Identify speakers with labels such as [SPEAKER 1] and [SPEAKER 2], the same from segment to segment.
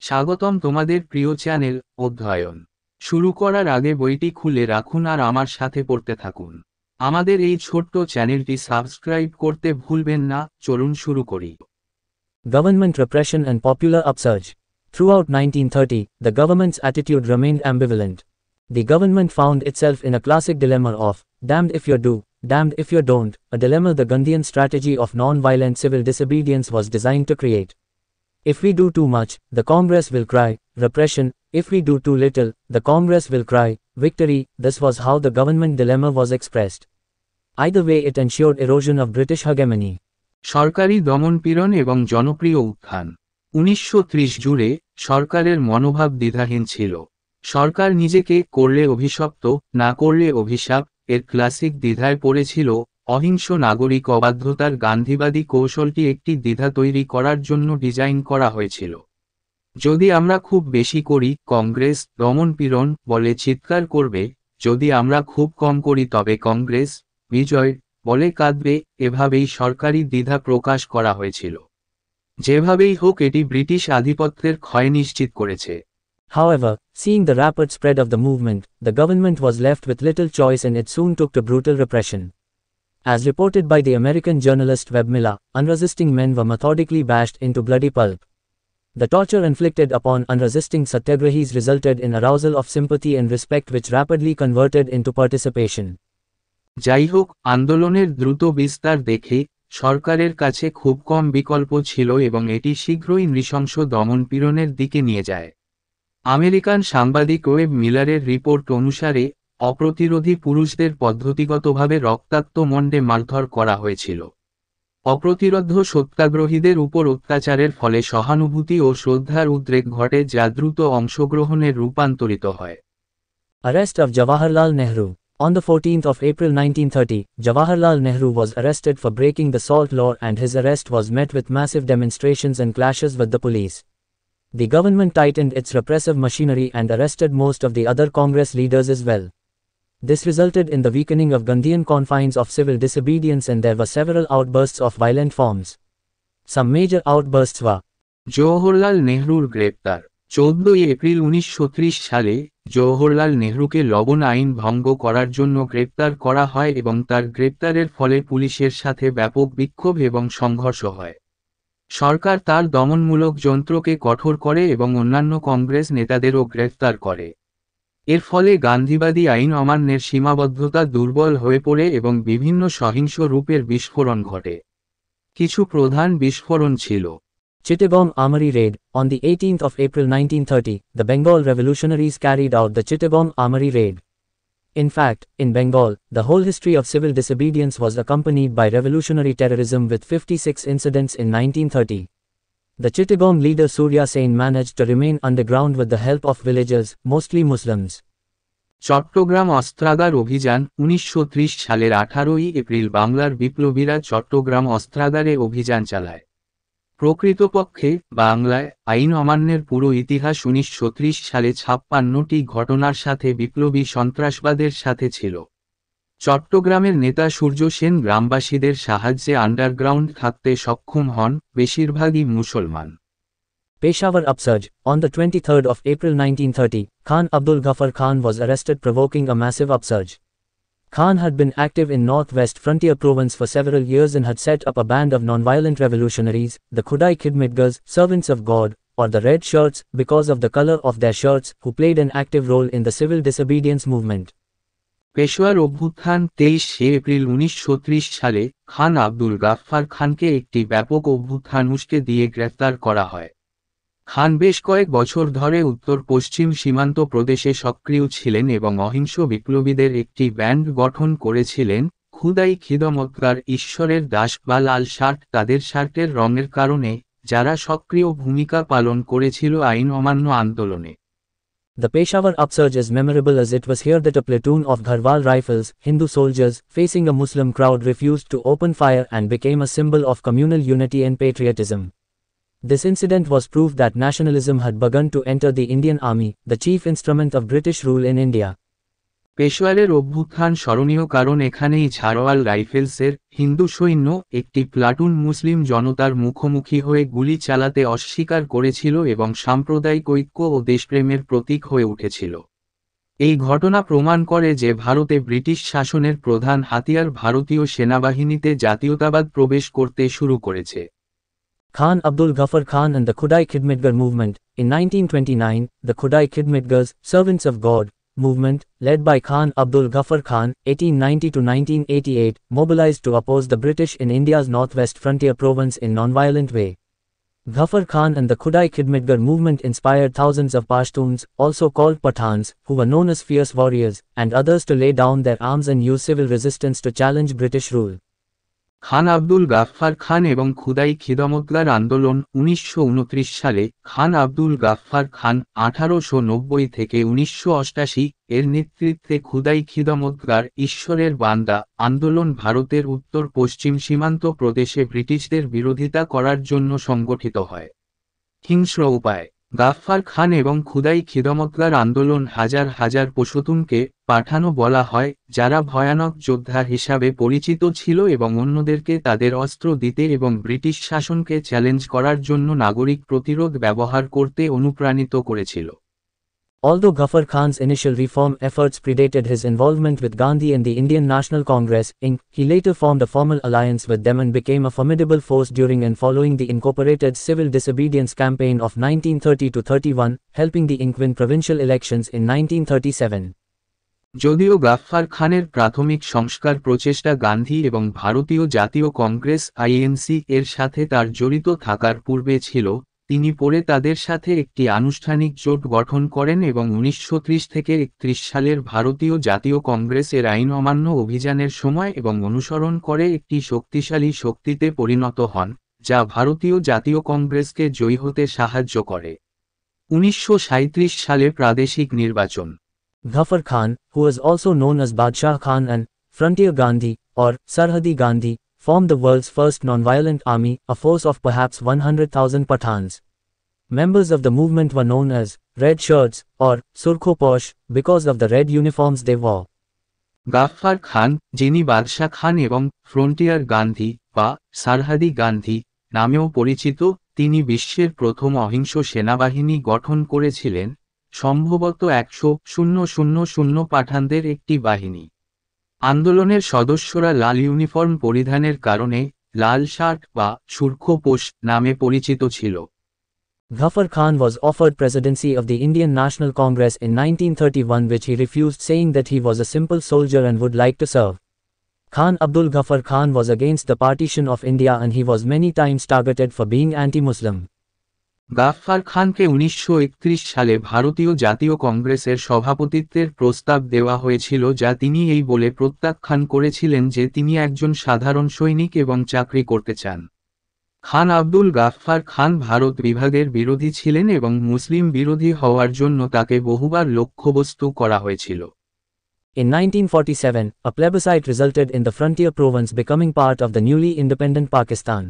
[SPEAKER 1] স্বাগতম তোমাদের প্রিয় চ্যানেল অধ্যয়ন শুরু করার আগে বইটি খুলে রাখুন আর আমার সাথে পড়তে থাকুন। আমাদের এই ছোট্ট চ্যানেলটি সাবস্ক্রাইব করতে ভুলবেন না। চলুন শুরু করি।
[SPEAKER 2] Government repression and popular upsurge. Throughout 1930, the government's attitude remained ambivalent. The government found itself in a classic dilemma of, damned if you do, damned if you don't, a dilemma the Gandhian strategy of non-violent civil disobedience was designed to create. If we do too much, the Congress will cry, repression; if we do too little, the Congress will cry, victory. This was how the government dilemma was expressed. Either way, it ensured erosion of British hegemony.
[SPEAKER 1] সরকারি দমনপীড়ন এবং জনপ্রিয় উত্থান। 1930 জুড়ে সরকারের মনোভাব দ্বিধাহীন ছিল। সরকার নিজেকে করলে অভিশপ্ত, না করলে অভিশাপ এর ক্লাসিক দ্বিধায় পড়েছিল। অহিংস নাগরিক অবাধ্যতার গান্ধীবাদী কৌশলটি একটি দ্বিধা তৈরি করার জন্য ডিজাইন করা হয়েছিল। যদি আমরা খুব বেশি করি, কংগ্রেস দমনপীড়ন বলে চিৎকার করবে; যদি আমরা খুব কম করি তবে কংগ্রেস বিজয় বলে কাঁদবে। এভাবেই সরকারি দ্বিধা প্রকাশ করা হয়েছিল। যেভাবেই হোক, এটি ব্রিটিশ আধিপত্যের ক্ষয় নিশ্চিত করেছে।
[SPEAKER 2] However, seeing the rapid spread of the movement, the government was left with little choice and it soon took to brutal repression. As reported by the American journalist Webb Miller, unresisting men were methodically bashed into bloody pulp. The torture inflicted upon unresisting satyagrahis resulted in arousal of sympathy and respect which rapidly converted into participation.
[SPEAKER 1] যাই হোক, আন্দোলনের দ্রুত বিস্তার দেখে সরকারের কাছে খুব কম বিকল্প ছিল এবং এটি শীঘ্রই নৃশংস দমনপীড়নের দিকে নিয়ে যায়। আমেরিকান সাংবাদিক ওয়েব মিলারের রিপোর্ট অনুসারে, অপ্রতিরোধী পুরুষদের পদ্ধতিগতভাবে রক্তাক্ত মণ্ডে মারধর করা হয়েছিল। অপ্রতিরোধ সত্যাগ্রহীদের উপর অত্যাচারের ফলে সহানুভূতি ও শ্রদ্ধার উদ্রেক ঘটে, যা দ্রুত অংশগ্রহণের রূপান্তরিত হয়।
[SPEAKER 2] Arrest of Jawaharlal Nehru. On the 14th of April 1930, Jawaharlal Nehru was arrested for breaking the SALT law, and his arrest was met with massive demonstrations and clashes with the police. The government tightened its repressive machinery and arrested most of the other Congress leaders as well. This resulted in the weakening of Gandhian confines of civil disobedience, and there were several outbursts of violent forms. Some major outbursts were:
[SPEAKER 1] Jawaharlal নেহরুর গ্রেপ্তার। 14 April 1930 সালে জওহরলাল নেহরুকে লবণ আইন ভঙ্গ করার জন্য গ্রেপ্তার করা হয় এবং তার গ্রেপ্তারের ফলে পুলিশের সাথে ব্যাপক বিক্ষোভ এবং সংঘর্ষ হয়। সরকার তার দমনমূলক যন্ত্রকে কঠোর করে এবং অন্যান্য কংগ্রেস নেতাদেরও গ্রেফতার করে। এর ফলে গান্ধীবাদী আইন অমান্যের সীমাবদ্ধতা দুর্বল হয়ে পড়ে এবং বিভিন্ন সহিংস রূপের বিস্ফোরণ ঘটে। কিছু প্রধান বিস্ফোরণ ছিল:
[SPEAKER 2] Chittagong Armory Raid. On the 18th of April 1930, the Bengal revolutionaries carried out the Chittagong Armory Raid. In fact, in Bengal, the whole history of civil disobedience was accompanied by revolutionary terrorism, with 56 incidents in 1930. The Chittagong leader Surya Sen managed to remain underground with the help of villagers, mostly Muslims.
[SPEAKER 1] Chittagong অস্ত্রাগার অভিযান। 1930 সালের 18 April বাংলার বিপ্লবীরা চট্টগ্রাম অস্ত্রাগারে অভিযান চালায়। প্রকৃতপক্ষে বাংলায় আইন অমান্যের পুরো ইতিহাস 1930 সালে 56টি ঘটনার সাথে বিপ্লবী সন্ত্রাসবাদের সাথে ছিল। চট্টগ্রামের নেতা সূর্য সেন গ্রামবাসীদের সাহায্যে আন্ডারগ্রাউন্ড থাকতে সক্ষম হন, বেশিরভাগই মুসলমান।
[SPEAKER 2] Peshawar upsurge. On the 23rd of April 1930, Khan Abdul Ghaffar Khan was arrested, provoking a massive upsurge. Khan had been active in northwest frontier province for several years and had set up a band of non-violent revolutionaries, the Khudai Khidmatgars, servants of God, or the Red Shirts, because of the color of their shirts, who played an active role in the civil disobedience movement.
[SPEAKER 1] Peshawar অভ্যুত্থান। 23 April 1930 সালে খান আব্দুল গাফফার খানকে একটি ব্যাপক অভ্যুত্থান উস্কে দিয়ে গ্রেফতার করা হয়। খান বেশ কয়েক বছর ধরে উত্তর পশ্চিম সীমান্ত প্রদেশে সক্রিয় ছিলেন এবং অহিংস বিপ্লবীদের একটি ব্যান্ড গঠন করেছিলেন, খুদাই খিদমতগার, ঈশ্বরের দাস বা লাল শার্ট, তাদের শার্টের রঙের কারণে, যারা সক্রিয় ভূমিকা পালন করেছিল আইন অমান্য আন্দোলনে।
[SPEAKER 2] The Peshawar upsurge is memorable as it was here that a platoon of Gharwal Rifles, Hindu soldiers, facing a Muslim crowd, refused to open fire and became a symbol of communal unity and patriotism. This incident was proof that nationalism had begun to enter the Indian Army, the chief instrument of British rule in India.
[SPEAKER 1] পেশোয়ারের অভ্যুত্থান স্মরণীয় কারণ এখানেই ঝাড়ওয়াল রাইফেলসের হিন্দু সৈন্য একটি platoon মুসলিম জনতার মুখোমুখি হয়ে গুলি চালাতে অস্বীকার করেছিল এবং সাম্প্রদায়িক ঐক্য ও দেশপ্রেমের প্রতীক হয়ে উঠেছিল। এই ঘটনা প্রমাণ করে যে ভারতে ব্রিটিশ শাসনের প্রধান হাতিয়ার ভারতীয় সেনাবাহিনীতে জাতীয়তাবাদ প্রবেশ করতে শুরু করেছে।
[SPEAKER 2] Khan Abdul Ghaffar Khan and the Khudai Khidmatgar movement. In 1929, the Khudai Khidmatgars, Servants of God, movement, led by Khan Abdul Ghaffar Khan, 1890 to 1988, mobilized to oppose the British in India's northwest frontier province in non-violent way. Ghaffar Khan and the Khudai Khidmatgar movement inspired thousands of Pashtuns, also called Pathans, who were known as fierce warriors, and others to lay down their arms and use civil resistance to challenge British rule.
[SPEAKER 1] খান আব্দুল গাফফার খান এবং খুদাই খিদমতগার আন্দোলন 1929 সালে খান আব্দুল গাফফার খান 1890 থেকে 1988 এর নেতৃত্বে খুদাই খিদমতগার ঈশ্বরের বান্দা আন্দোলন ভারতের উত্তর পশ্চিম সীমান্ত প্রদেশে ব্রিটিশদের বিরোধিতা করার জন্য সংগঠিত হয়। হিংস্র উপায় গাফফার খান এবং খুদাই খিদমতগার আন্দোলন হাজার হাজার পশতুনকে পাঠানো বলা হয়, যারা ভয়ানক যোদ্ধা হিসাবে পরিচিত ছিল এবং অন্যদেরকে তাদের অস্ত্র দিতে এবং ব্রিটিশ শাসনকে চ্যালেঞ্জ করার জন্য নাগরিক প্রতিরোধ ব্যবহার করতে অনুপ্রাণিত করেছিল।
[SPEAKER 2] Although Ghaffar Khan's initial reform efforts predated his involvement with Gandhi and the Indian National Congress, Inc., he later formed a formal alliance with them and became a formidable force during and following the incorporated civil disobedience campaign of 1930-31, helping the Inc. win provincial elections in 1937.
[SPEAKER 1] যদিও গাফফার খানের প্রাথমিক সংস্কার প্রচেষ্টা গান্ধী এবং ভারতীয় জাতীয় Congress INC এর সাথে তার জড়িত থাকার পূর্বে ছিল, তিনি পরে তাদের সাথে একটি আনুষ্ঠানিক জোট গঠন করেন এবং 1930 থেকে 31 সালের ভারতীয় জাতীয় কংগ্রেসের আইন অমান্য অভিযানের সময় এবং অনুসরণ করে একটি শক্তিশালী শক্তিতে পরিণত হন, যা ভারতীয় জাতীয় কংগ্রেসকে জয়ী হতে সাহায্য করে। 1937 সালে প্রাদেশিক নির্বাচন।
[SPEAKER 2] Ghaffar Khan, who was also known as Badshah Khan and Frontier Gandhi, or Sarhadi Gandhi, formed the world's first non-violent army, a force of perhaps 100,000 Pathans. Members of the movement were known as Red Shirts, or Surkho Posh, because of the red uniforms they wore.
[SPEAKER 1] Gaffar খান, যিনি বাদশাহ খান এবং frontier Gandhi বা সারহাদি গান্ধী নামেও পরিচিত, তিনি বিশ্বের প্রথম অহিংস সেনাবাহিনী গঠন করেছিলেন, সম্ভবত 100,000 পাঠানদের একটি বাহিনী। আন্দোলনের সদস্যরা লাল ইউনিফর্ম পরিধানের কারণে লাল শার্ট বা সুরখো পোশ নামে পরিচিত ছিল।
[SPEAKER 2] Ghaffar Khan was offered presidency of the Indian National Congress in 1931, which he refused, saying that he was a simple soldier and would like to serve. Khan Abdul Ghaffar Khan was against the partition of India and he was many times targeted for being anti-Muslim.
[SPEAKER 1] Gaffar খানকে 1931 সালে ভারতীয় জাতীয় কংগ্রেসের সভাপতিত্বের প্রস্তাব দেওয়া হয়েছিল, যা তিনি এই বলে প্রত্যাখ্যান করেছিলেন যে তিনি একজন সাধারণ সৈনিক এবং চাকরি করতে চান। খান আব্দুল গাফফার খান ভারত বিভাগের বিরোধী ছিলেন এবং মুসলিম বিরোধী হওয়ার জন্য তাকে বহুবার লক্ষ্যবস্তু করা হয়েছিল।
[SPEAKER 2] In 1947, a plebiscite resulted in the frontier province becoming part of the newly independent Pakistan.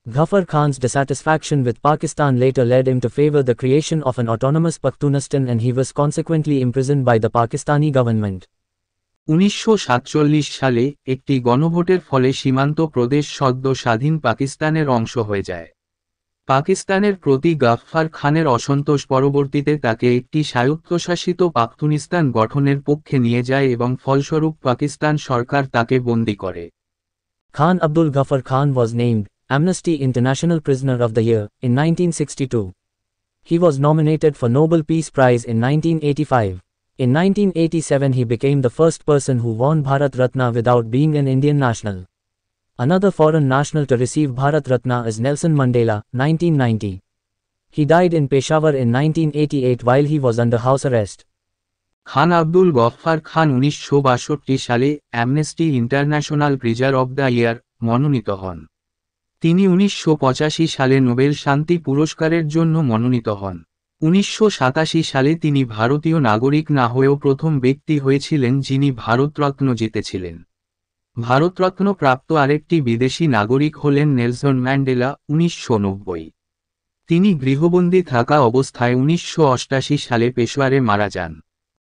[SPEAKER 2] Ghaffar Khan's dissatisfaction with Pakistan later led him to favor the creation of an autonomous Pakhtunistan and he was consequently imprisoned by the Pakistani government.
[SPEAKER 1] 1947 সালে একটি গণভোটের ফলে সীমান্ত প্রদেশ সদ্য স্বাধীন পাকিস্তানের অংশ হয়ে যায়। পাকিস্তানের প্রতি গাফফার খানের অসন্তোষ পরবর্তীতে তাকে একটি স্বায়ত্তশাসিত পাখতুনিস্তান গঠনের পক্ষে নিয়ে যায় এবং ফলস্বরূপ পাকিস্তান সরকার তাকে বন্দী করে।
[SPEAKER 2] Khan Abdul Ghaffar Khan was named Amnesty International Prisoner of the Year in 1962. He was nominated for Nobel Peace Prize in 1985. In 1987 he became the first person who won Bharat Ratna without being an Indian national. Another foreign national to receive Bharat Ratna is Nelson Mandela, 1990. He died in Peshawar in 1988 while he was under house arrest.
[SPEAKER 1] খান আব্দুল গফফার খান 1962 সালে Amnesty International prisoner of the year মনোনীত হন। তিনি 1985 সালে Nobel শান্তি পুরস্কারের জন্য মনোনীত হন। 1987 সালে তিনি ভারতীয় নাগরিক না হয়েও প্রথম ব্যক্তি হয়েছিলেন যিনি ভারতরত্ন জিতেছিলেন। ভারতরত্ন প্রাপ্ত আরেকটি বিদেশি নাগরিক হলেন নেলসন ম্যান্ডেলা, 1990। তিনি গৃহবন্দী থাকা অবস্থায় 1988 সালে পেশোয়ারে মারা যান।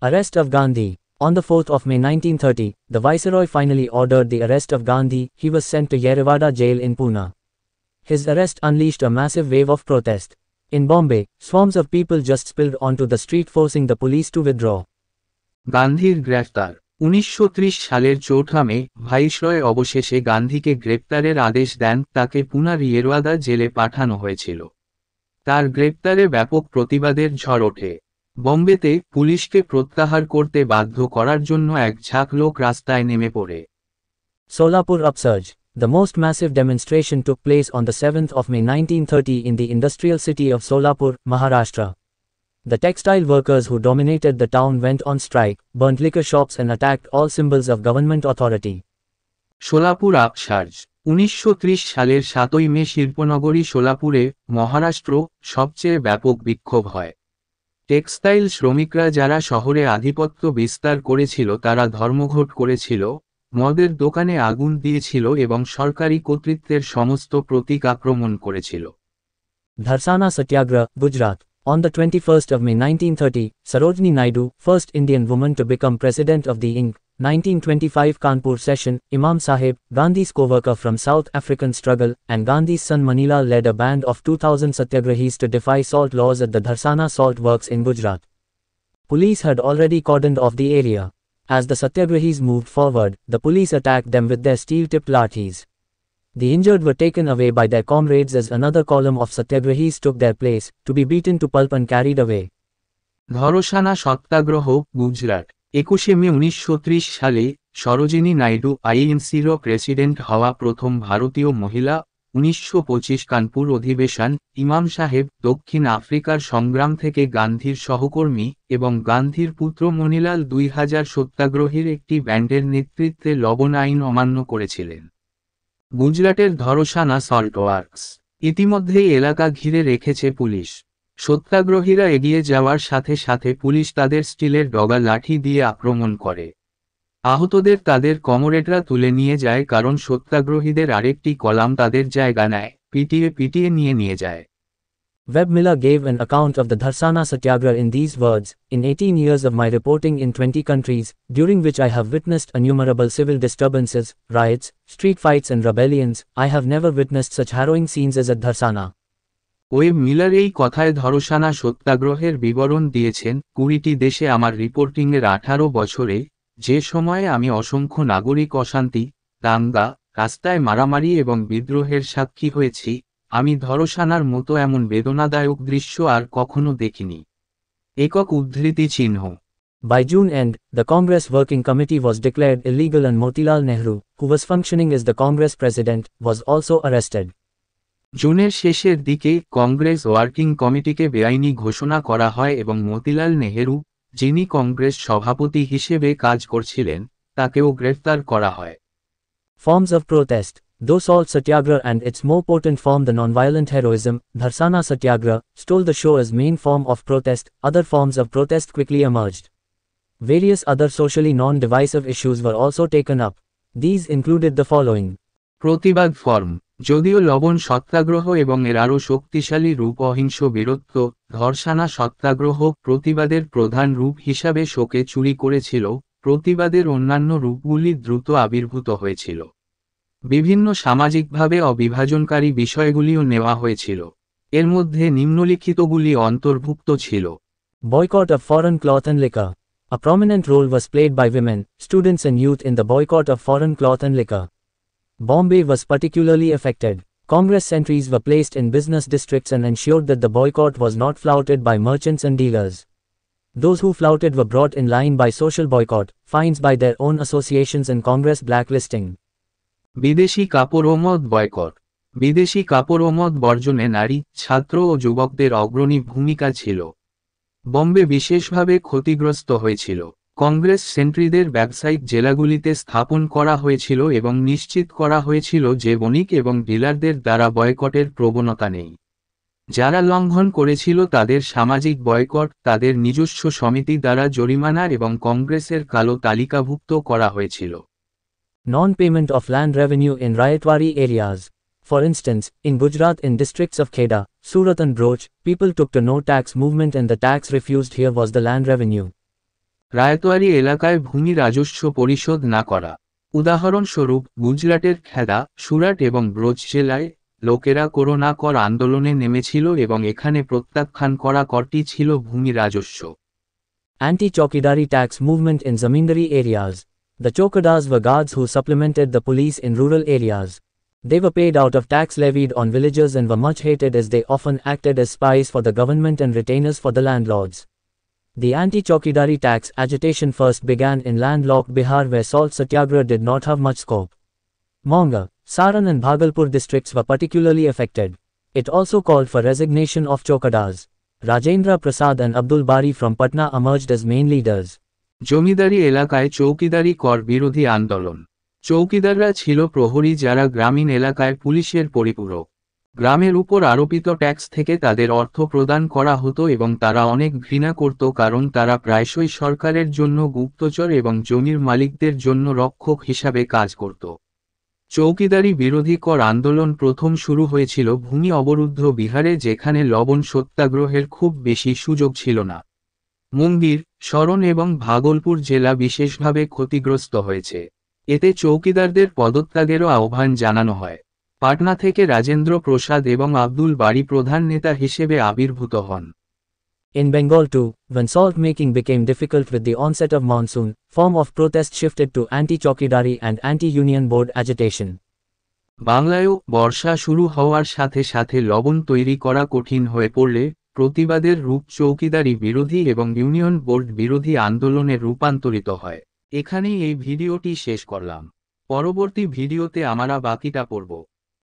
[SPEAKER 2] Arrest of Gandhi. On the 4th of May 1930, the Viceroy finally ordered the arrest of Gandhi. He was sent to Yerewada jail in Pune. His arrest unleashed a massive wave of protest. In Bombay, swarms of people just spilled onto the street forcing the police to withdraw.
[SPEAKER 1] গান্ধীর গ্রেফতার 1930 সালের 4 মে viceroy অবশেষে গান্ধীকে গ্রেপ্তারের আদেশ দেন। তাকে পুনার ইয়েরওয়াদা জেলে পাঠানো হয়েছিল। তার গ্রেপ্তারে ব্যাপক প্রতিবাদের ঝড় ওঠে। বোম্বেতে পুলিশকে প্রত্যাহার করতে বাধ্য করার জন্য এক ঝাঁক লোক রাস্তায় নেমে পড়ে।
[SPEAKER 2] Solapur upsurge. The most massive demonstration took place on the 7th of May 1930 in the industrial city of Solapur, Maharashtra. The textile workers who dominated the town went on strike, burnt liquor shops and attacked all symbols of government authority.
[SPEAKER 1] Solapur আপসার্জ 1930 সালের 7 মে শিল্পনগরী সোলাপুরে, মহারাষ্ট্র, সবচেয়ে ব্যাপক বিক্ষোভ হয়। Textile শ্রমিকরা যারা শহরে আধিপত্য বিস্তার করেছিল তারা ধর্মঘট করেছিল, মদের দোকানে আগুন দিয়েছিল এবং সরকারি কর্তৃত্বের সমস্ত প্রতীক আক্রমণ করেছিল।
[SPEAKER 2] Dharsana Satyagraha, Gujarat. On the 21st of May 1930, Sarojini Naidu, first Indian woman to become president of the Inc. 1925 Kanpur session, Imam Sahib, Gandhi's co-worker from South African struggle, and Gandhi's son Manilal led a band of 2,000 satyagrahis to defy salt laws at the Dharsana salt works in Gujarat. Police had already cordoned off the area. As the satyagrahis moved forward, the police attacked them with their steel-tipped lathis. The injured were taken away by their comrades as another column of satyagrahis took their place, to be beaten to pulp and carried away.
[SPEAKER 1] ধরসানা সত্যাগ্রহ, গুজরাট 21 মে 1930 সালে Sarojini Naidu আইএনসির president হওয়া প্রথম ভারতীয় মহিলা। 1925 কানপুর অধিবেশন, ইমাম সাহেব, দক্ষিণ আফ্রিকার সংগ্রাম থেকে গান্ধীর সহকর্মী এবং গান্ধীর পুত্র মনিলাল 2000 সত্যাগ্রহীর একটি ব্যান্ডের নেতৃত্বে লবণ আইন অমান্য করেছিলেন। গুজরাটের ধরসানা সল্ট ওয়ার্কস ইতিমধ্যেই এলাকা ঘিরে রেখেছে পুলিশ। সত্যাগ্রহীরা এগিয়ে যাওয়ার সাথে সাথে পুলিশ তাদের স্টিলের ডগা লাঠি দিয়ে আক্রমণ করে। আহতদের তাদের কমরেডরা তুলে নিয়ে যায় কারণ সত্যাগ্রহীদের আরেকটি কলাম তাদের জায়গা নেয়, পিটিয়ে নিয়ে যায়।
[SPEAKER 2] Webb Miller gave an account of the Dharsana Satyagraha in these words: "In 18 years of my reporting in 20 countries, during which I have witnessed innumerable civil disturbances, riots, street fights and rebellions, I have never witnessed such harrowing scenes as at Dharsana."
[SPEAKER 1] Web Miller এই কথায় ধরসানা সত্যাগ্রহের বিবরণ দিয়েছেন। 20টি দেশে আমার রিপোর্টিংয়ের 18 বছরে, যে সময়ে আমি অসংখ্য নাগরিক অশান্তি, দাঙ্গা, রাস্তায় মারামারি এবং বিদ্রোহের সাক্ষী হয়েছি, আমি ধরসানার মতো এমন বেদনাদায়ক দৃশ্য আর কখনো দেখিনি। একক উদ্ধৃতি চিহ্ন।
[SPEAKER 2] By June end, the Congress Working Committee was declared illegal and Motilal Nehru, who was functioning as the Congress president, was also arrested.
[SPEAKER 1] জুনের শেষের দিকে কংগ্রেস ওয়ার্কিং কমিটিকে বেআইনি ঘোষণা করা হয় এবং মতিলাল নেহেরু, যিনি কংগ্রেস সভাপতি হিসেবে কাজ করছিলেন, তাকেও গ্রেফতার করা হয়।
[SPEAKER 2] Forms of protest. Though Salt Satyagraha and its more potent form, the non-violent heroism, Dharsana Satyagraha, stole the show as main form of protest, other forms of protest quickly emerged. Various other socially non-divisive issues were also taken up. These included the following.
[SPEAKER 1] প্রতিবাদ form. যদিও লবণ সত্যাগ্রহ এবং এর আরও শক্তিশালী রূপ অহিংস বীরত্ব, ধরসানা সত্যাগ্রহ প্রতিবাদের প্রধান রূপ হিসাবে শোকে চুরি করেছিল, প্রতিবাদের অন্যান্য রূপগুলি দ্রুত আবির্ভূত হয়েছিল। বিভিন্ন সামাজিকভাবে অবিভাজনকারী বিষয়গুলিও নেওয়া হয়েছিল। এর মধ্যে নিম্নলিখিতগুলি অন্তর্ভুক্ত ছিল:
[SPEAKER 2] Boycott of foreign cloth and liquor. A prominent role was played by women, students and youth in the boycott of foreign cloth and liquor. Bombay was particularly affected. Congress sentries were placed in business districts and ensured that the boycott was not flouted by merchants and dealers. Those who flouted were brought in line by social boycott, fines by their own associations and Congress blacklisting.
[SPEAKER 1] বিদেশি কাপড় ও মদ boycott. বিদেশি কাপড় ও মদ বর্জনে নারী, ছাত্র ও যুবকদের অগ্রণী ভূমিকা ছিল। বম্বে বিশেষভাবে ক্ষতিগ্রস্ত হয়েছিল। কংগ্রেস সেন্ট্রিদের ব্যবসায়িক জেলাগুলিতে স্থাপন করা হয়েছিল এবং নিশ্চিত করা হয়েছিল যে বণিক এবং ডিলারদের দ্বারা বয়কটের প্রবণতা নেই। যারা লঙ্ঘন করেছিল তাদের সামাজিক বয়কট, তাদের নিজস্ব সমিতি দ্বারা জরিমানা এবং কংগ্রেসের কালো তালিকাভুক্ত করা হয়েছিল।
[SPEAKER 2] Non-payment of land revenue in Rayatwari areas. For instance, in Gujarat in districts of Kheda, Surat and Broch, people took to no tax movement and the tax refused here was the land revenue.
[SPEAKER 1] Ryotwari এলাকায় ভূমি রাজস্ব পরিশোধ না করা। উদাহরণস্বরূপ গুজরাটের খেদা, সুরাট এবং ব্রজ জেলায় লোকেরা করোনা কর আন্দোলনে নেমেছিল এবং এখানে প্রত্যাখ্যান করা করটি ছিল ভূমি রাজস্ব।
[SPEAKER 2] Anti-Chowkidari tax movement in zamindari areas. The chowkidars were guards who supplemented the police in rural areas. They were paid out of tax levied on villagers and were much hated as they often acted as spies for the government and retainers for the landlords. The anti-Chowkidari tax agitation first began in landlocked Bihar where salt satyagraha did not have much scope. Monga, Saran and Bhagalpur districts were particularly affected. It also called for resignation of chowkidars. Rajendra Prasad and Abdul Bari from Patna emerged as main leaders.
[SPEAKER 1] জমিদারি এলাকায় চৌকিদারি কর বিরোধী আন্দোলন। চৌকিদাররা ছিল প্রহরী যারা গ্রামীণ এলাকায় পুলিশের পরিপূরক। গ্রামের উপর আরোপিত ট্যাক্স থেকে তাদের অর্থ প্রদান করা হতো এবং তারা অনেক ঘৃণা করত কারণ তারা প্রায়শই সরকারের জন্য গুপ্তচর এবং জমির মালিকদের জন্য রক্ষক হিসাবে কাজ করত। চৌকিদারি বিরোধী কর আন্দোলন প্রথম শুরু হয়েছিল ভূমি অবরুদ্ধ বিহারে যেখানে লবণ সত্যাগ্রহের খুব বেশি সুযোগ ছিল না। মুঙ্গির, সরন এবং ভাগলপুর জেলা বিশেষভাবে ক্ষতিগ্রস্ত হয়েছে। এতে চৌকিদারদের পদত্যাগেরও আহ্বান জানানো হয়। পাটনা থেকে রাজেন্দ্র প্রসাদ এবং আব্দুল বারি প্রধান নেতা হিসেবে আবির্ভূত হন।
[SPEAKER 2] In Bengal too, when salt making became difficult with the onset of monsoon, form of protest shifted to anti-Chowkidari and anti-Union Board agitation.
[SPEAKER 1] বাংলায়ও বর্ষা শুরু হওয়ার সাথে সাথে লবণ তৈরি করা কঠিন হয়ে পড়লে প্রতিবাদের রূপ চৌকিদারি বিরোধী এবং ইউনিয়ন বোর্ড বিরোধী আন্দোলনে রূপান্তরিত হয়। এখানেই এই ভিডিওটি শেষ করলাম। পরবর্তী ভিডিওতে আমরা বাকিটা পড়ব।